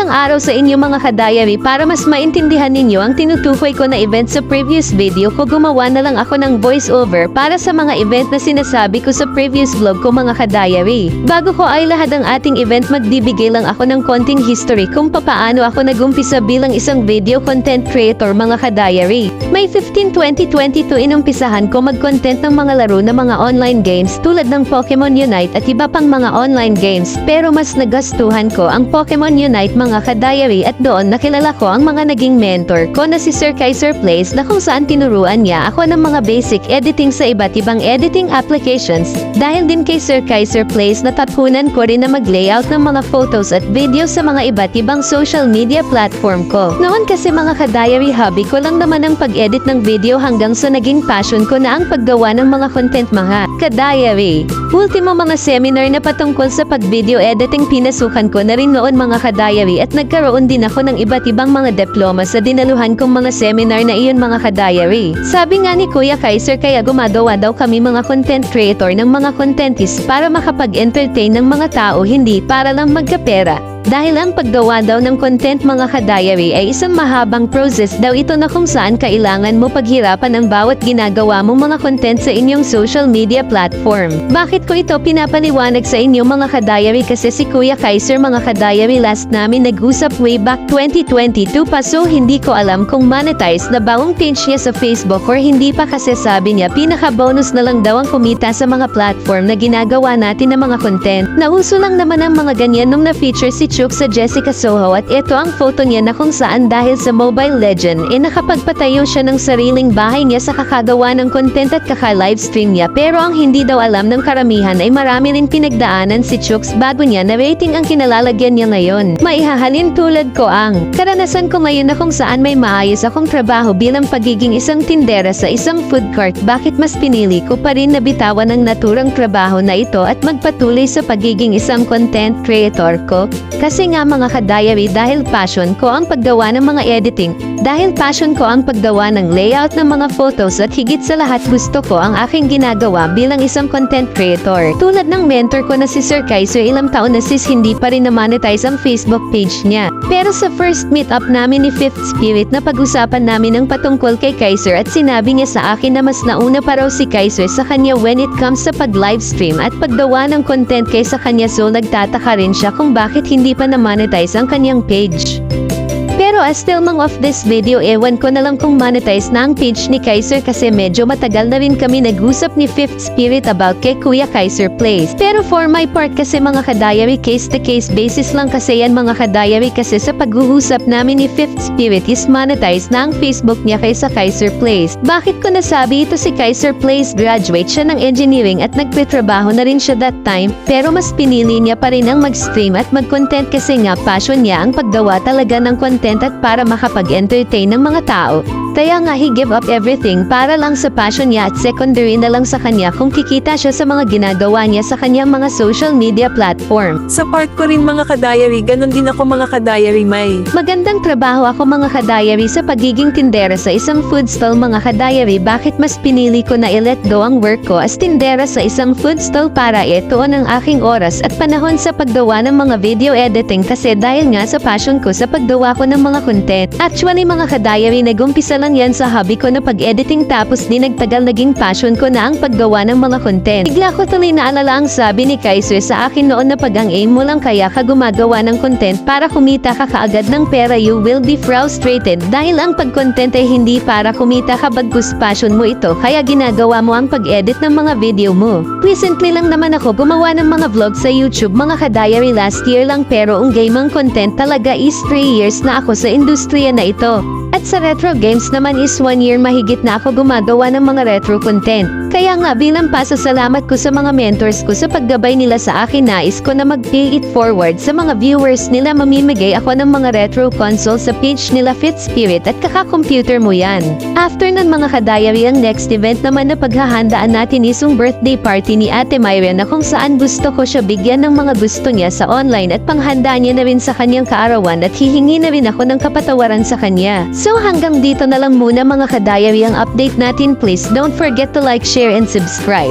Magandang araw sa inyo mga ka-diary. Para mas maintindihan ninyo ang tinutukoy ko na event sa previous video ko, gumawa na lang ako ng voice-over para sa mga event na sinasabi ko sa previous vlog ko mga ka-diary. Bago ko ay lahad ang ating event, magbibigay lang ako ng konting history kung papaano ako nagumpisa bilang isang video content creator mga ka-diary. May 15, 2022 inumpisahan ko mag-content ng mga laro na mga online games tulad ng Pokemon Unite at iba pang mga online games, pero mas nagastuhan ko ang Pokemon Unite mga ka-diary at doon nakilala ko ang mga naging mentor ko na si Sir Kaiser Plays, na kung saan tinuruan niya ako ng mga basic editing sa iba't ibang editing applications. Dahil din kay Sir Kaiser Plays, natutunan ko rin na mag-layout ng mga photos at videos sa mga iba't ibang social media platform ko. Noon kasi mga ka-diary, hobby ko lang naman ang pag-edit ng video hanggang sa naging passion ko na ang paggawa ng mga content mga ka-diary. Ultimo mga seminar na patungkol sa pag-video editing pinasukan ko na rin noon mga ka-diary, at nagkaroon din ako ng iba't ibang mga diploma sa dinaluhan kong mga seminar na iyon mga ka-diary. Sabi nga ni Kuya Kaiser, kaya gumagawa daw kami mga content creator ng mga contentist para makapag-entertain ng mga tao, hindi para lang magkapera. Dahil ang paggawa daw ng content mga ka-diary ay isang mahabang process daw ito na kung saan kailangan mo paghirapan ang bawat ginagawa mong mga content sa inyong social media platform. Bakit ko ito pinapaliwanag sa inyo mga ka-diary? Kasi si Kuya Kaiser mga ka-diary, last namin nag-usap way back 2022 pa, so hindi ko alam kung monetize na ba ang page niya sa Facebook or hindi pa, kasi sabi niya pinaka-bonus na lang daw ang kumita sa mga platform na ginagawa natin ng mga content. Nauso lang naman ang mga ganyan nung na-feature si Chuk sa Jessica Soho, at ito ang photo niya na kung saan dahil sa Mobile Legend nakapagpatayo siya ng sariling bahay niya sa kakagawa ng content at kaka-livestream niya. Pero ang hindi daw alam ng karamihan ay marami rin pinagdaanan si Chooks bago niya na rating ang kinalalagyan niya ngayon. Maihahalin tulad ko ang karanasan ko ngayon na kung saan may maayos akong trabaho bilang pagiging isang tindera sa isang food cart. Bakit mas pinili ko pa rin na bitawan ang naturang trabaho na ito at magpatuloy sa pagiging isang content creator ko? Kasi nga mga ka-diary, dahil passion ko ang paggawa ng mga editing, dahil passion ko ang paggawa ng layout ng mga photos, at higit sa lahat gusto ko ang aking ginagawa bilang isang content creator. Tulad ng mentor ko na si Sir Kaiser, ilang taon na sis hindi pa rin na-monetize ang Facebook page niya. Pero sa first meet-up namin ni Fifth Spirit, na pag-usapan namin ang patungkol kay Kaiser, at sinabi niya sa akin na mas nauna pa raw si Kaiser sa kanya when it comes sa pag-livestream at paggawa ng content kaysa kanya, so nagtataka rin siya kung bakit hindi pa na-monetize ang kanyang page. Pero as still mang off this video, ewan ko na lang kung monetize na ang page ni Kaiser, kasi medyo matagal na rin kami nag-usap ni Fifth Spirit about kay Kuya Kaiser Plays. Pero for my part kasi mga ka-diary, case to case basis lang kasi yan mga ka-diary, kasi sa pag-uusap namin ni Fifth Spirit is monetize na ang Facebook niya kaysa Kaiser Plays. Bakit ko nasabi ito? Si Kaiser Plays, graduate siya ng engineering at nagpitrabaho na rin siya that time, pero mas pinili niya pa rin ang mag-stream at mag-content kasi nga passion niya ang paggawa talaga ng content at para makapag-entertain ng mga tao. Kaya nga he give up everything para lang sa passion niya, at secondary na lang sa kanya kung kikita siya sa mga ginagawa niya sa kanyang mga social media platform. Sa part ko rin mga ka-diary, ganun din ako mga ka-diary, may magandang trabaho ako mga ka-diary sa pagiging tindera sa isang food stall mga ka-diary. Bakit mas pinili ko na i-let go ang work ko as tindera sa isang food stall para ituon ang aking oras at panahon sa paggawa ng mga video editing? Kasi dahil nga sa passion ko sa paggawa ko ng mga content. Actually mga ka-diary, nag-umpisa lang yan sa hobby ko na pag-editing, tapos din nagtagal naging passion ko na ang paggawa ng mga content. Bigla ko tuloy naalala ang sabi ni Kaiser sa akin noon na pag ang aim mo lang kaya ka gumagawa ng content para kumita ka kaagad ng pera, you will be frustrated, dahil ang pag-content ay hindi para kumita ka, bagkus passion mo ito kaya ginagawa mo ang pag-edit ng mga video mo. Recently lang naman ako gumawa ng mga vlog sa YouTube mga ka-diary, last year lang, pero ang gaming content talaga is 3 years na ako sa industriya na ito. At sa retro games naman is 1 year mahigit na ako gumagawa ng mga retro content. Kaya nga bilang pasasalamat ko sa mga mentors ko sa paggabay nila sa akin, nais ko na mag-pay it forward sa mga viewers nila. Mamimigay ako ng mga retro console sa page nila Fifth Spirit at kaka-computer mo yan. After nun mga ka-diary, ang next event naman na paghahandaan natin is yung birthday party ni Ate Myra, na kung saan gusto ko siya bigyan ng mga gusto niya sa online at panghanda niya na rin sa kanyang kaarawan, at hihingi na rin ako ng kapatawaran sa kanya. So hanggang dito na lang muna mga ka-diary ang update natin. Please don't forget to like, share and subscribe.